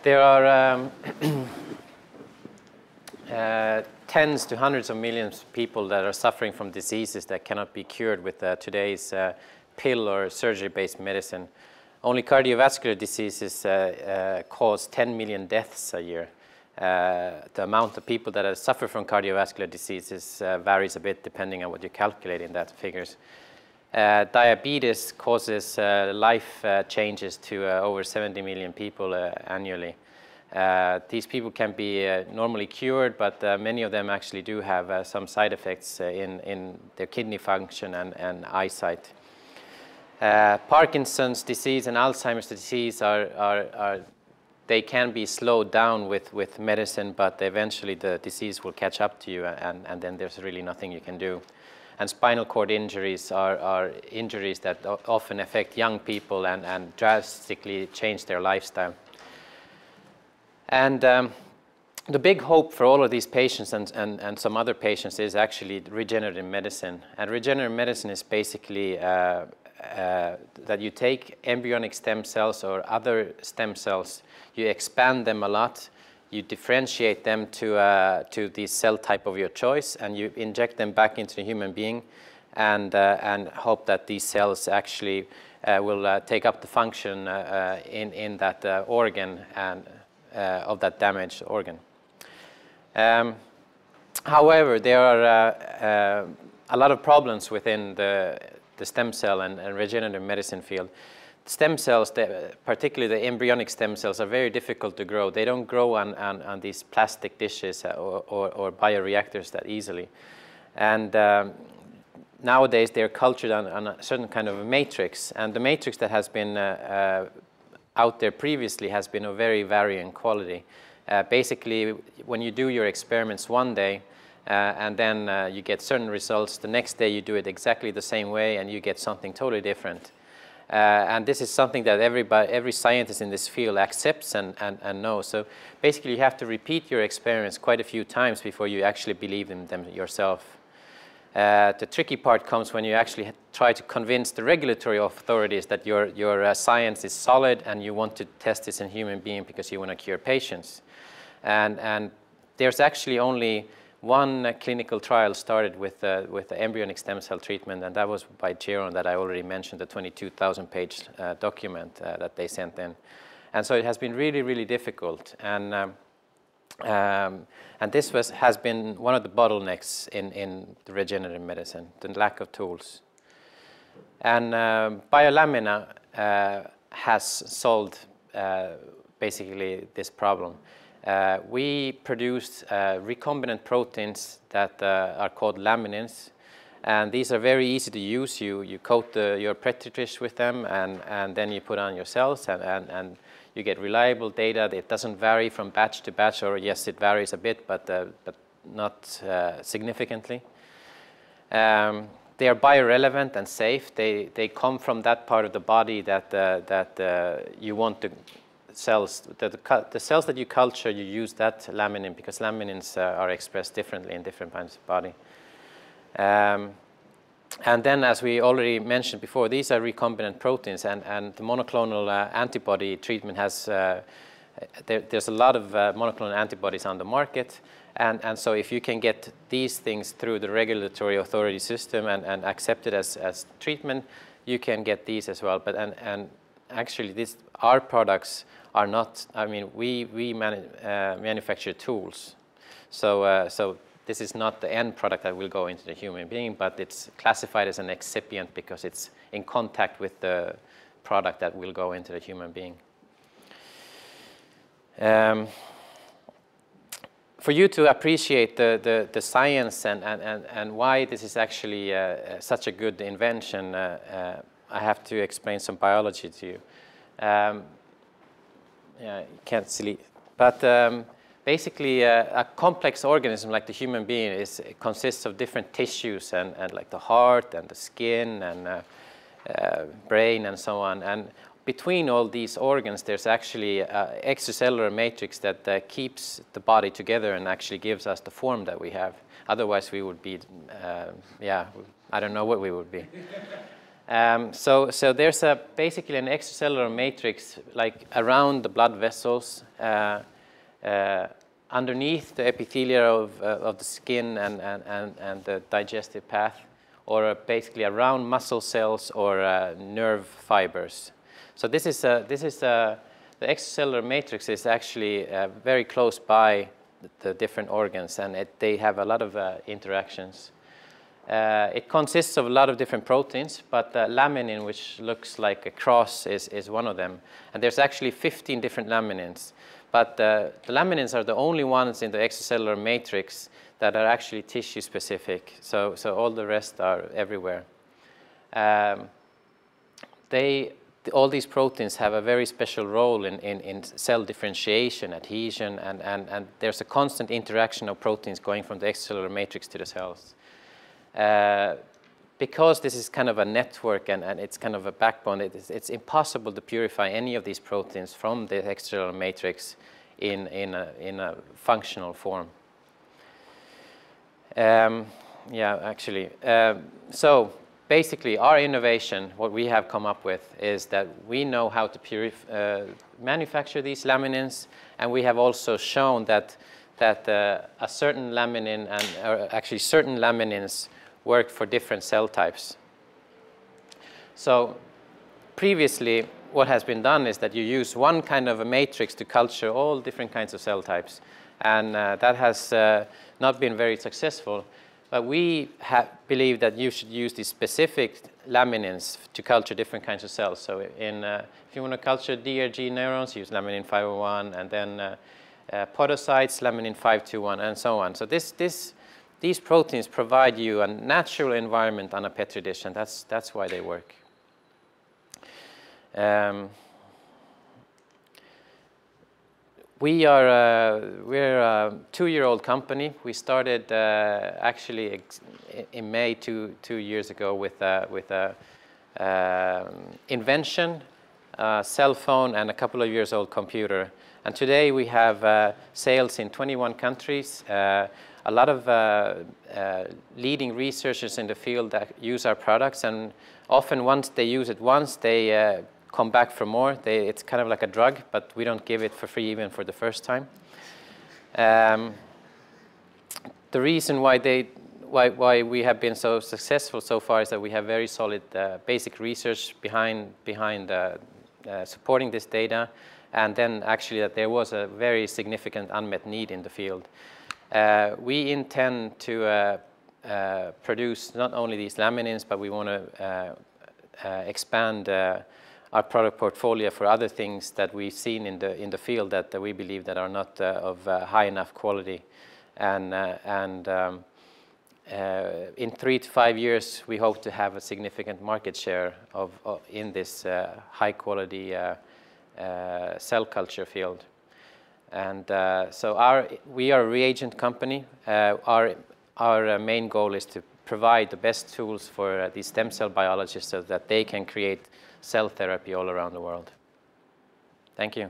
There are tens to hundreds of millions of people that are suffering from diseases that cannot be cured with today's pill or surgery-based medicine. Only cardiovascular diseases cause 10 million deaths a year. The amount of people that suffer from cardiovascular diseases varies a bit depending on what you calculate in that figures. Diabetes causes life changes to over 70 million people annually. These people can be normally cured, but many of them actually do have some side effects in their kidney function and eyesight. Parkinson's disease and Alzheimer's disease they can be slowed down with medicine, but eventually the disease will catch up to you, and then there's really nothing you can do. And spinal cord injuries are injuries that often affect young people and drastically change their lifestyle. And the big hope for all of these patients and some other patients is actually regenerative medicine. And regenerative medicine is basically that you take embryonic stem cells or other stem cells, you expand them a lot, you differentiate them to the cell type of your choice, and you inject them back into the human being and hope that these cells actually will take up the function in that organ and of that damaged organ. However, there are a lot of problems within the stem cell and regenerative medicine field. Stem cells, particularly the embryonic stem cells, are very difficult to grow. They don't grow on these plastic dishes or bioreactors that easily. And nowadays they're cultured on a certain kind of a matrix. And the matrix that has been out there previously has been of very varying quality. Basically, when you do your experiments one day, and then you get certain results, the next day you do it exactly the same way and you get something totally different. And this is something that every scientist in this field accepts and knows. So basically you have to repeat your experiments quite a few times before you actually believe in them yourself. The tricky part comes when you actually try to convince the regulatory authorities that your science is solid and you want to test this in human beings because you want to cure patients. And there's actually only one clinical trial started with the embryonic stem cell treatment, and that was by Geron that I already mentioned, the 22,000-page document that they sent in. And so it has been really, really difficult. And this has been one of the bottlenecks in the regenerative medicine, the lack of tools. And BioLamina has solved basically this problem. We produce recombinant proteins that are called laminins, and these are very easy to use. You coat your petri dish with them, and then you put on your cells, and you get reliable data. It doesn't vary from batch to batch, or yes, it varies a bit, but not significantly. They are biorelevant and safe. They come from that part of the body that you want to. Cells, the cells that you culture, you use that laminin because laminins are expressed differently in different parts of the body. And then, as we already mentioned before, these are recombinant proteins, and the monoclonal antibody treatment has, there's a lot of monoclonal antibodies on the market, and so if you can get these things through the regulatory authority system and accepted as treatment, you can get these as well. But and actually, our products are not. I mean, we manufacture tools, so this is not the end product that will go into the human being, but it's classified as an excipient because it's in contact with the product that will go into the human being. For you to appreciate the science and why this is actually such a good invention, I have to explain some biology to you. Yeah, you can't see, but basically a complex organism like the human being consists of different tissues and like the heart and the skin and brain and so on. And between all these organs, there's actually an extracellular matrix that keeps the body together and actually gives us the form that we have. Otherwise, we would be, yeah, I don't know what we would be. So there's basically an extracellular matrix like around the blood vessels, underneath the epithelia of the skin and the digestive path, or basically around muscle cells or nerve fibers. So this is the extracellular matrix is actually very close by the different organs, and they have a lot of interactions. It consists of a lot of different proteins, but laminin, which looks like a cross, is one of them. And there's actually 15 different laminins. But the laminins are the only ones in the extracellular matrix that are actually tissue-specific. So all the rest are everywhere. All these proteins have a very special role in cell differentiation, adhesion, and there's a constant interaction of proteins going from the extracellular matrix to the cells. Because this is kind of a network and it's kind of a backbone, it's impossible to purify any of these proteins from the extracellular matrix in a functional form. So basically, our innovation, what we have come up with, is that we know how to manufacture these laminins, and we have also shown that a certain laminin or actually certain laminins work for different cell types. So previously, what has been done is that you use one kind of a matrix to culture all different kinds of cell types, and that has not been very successful. But we believe that you should use these specific laminins to culture different kinds of cells. So if you want to culture DRG neurons, use laminin 501, and then podocytes, laminin 521, and so on. So these proteins provide you a natural environment on a Petri dish, and that's why they work. We're a 2-year-old company. We started actually in May 2 years ago with a invention, a cell phone, and a couple of years old computer. And today we have sales in 21 countries. A lot of leading researchers in the field that use our products, and often once they use it once, they come back for more. It's kind of like a drug, but we don't give it for free even for the first time. The reason why we have been so successful so far is that we have very solid basic research behind supporting this data, and then actually that there was a very significant unmet need in the field. We intend to produce not only these laminins, but we want to expand our product portfolio for other things that we've seen in the field that we believe that are not of high enough quality. And in 3 to 5 years, we hope to have a significant market share in this high quality cell culture field. And so we are a reagent company. Our main goal is to provide the best tools for these stem cell biologists so that they can create cell therapy all around the world. Thank you.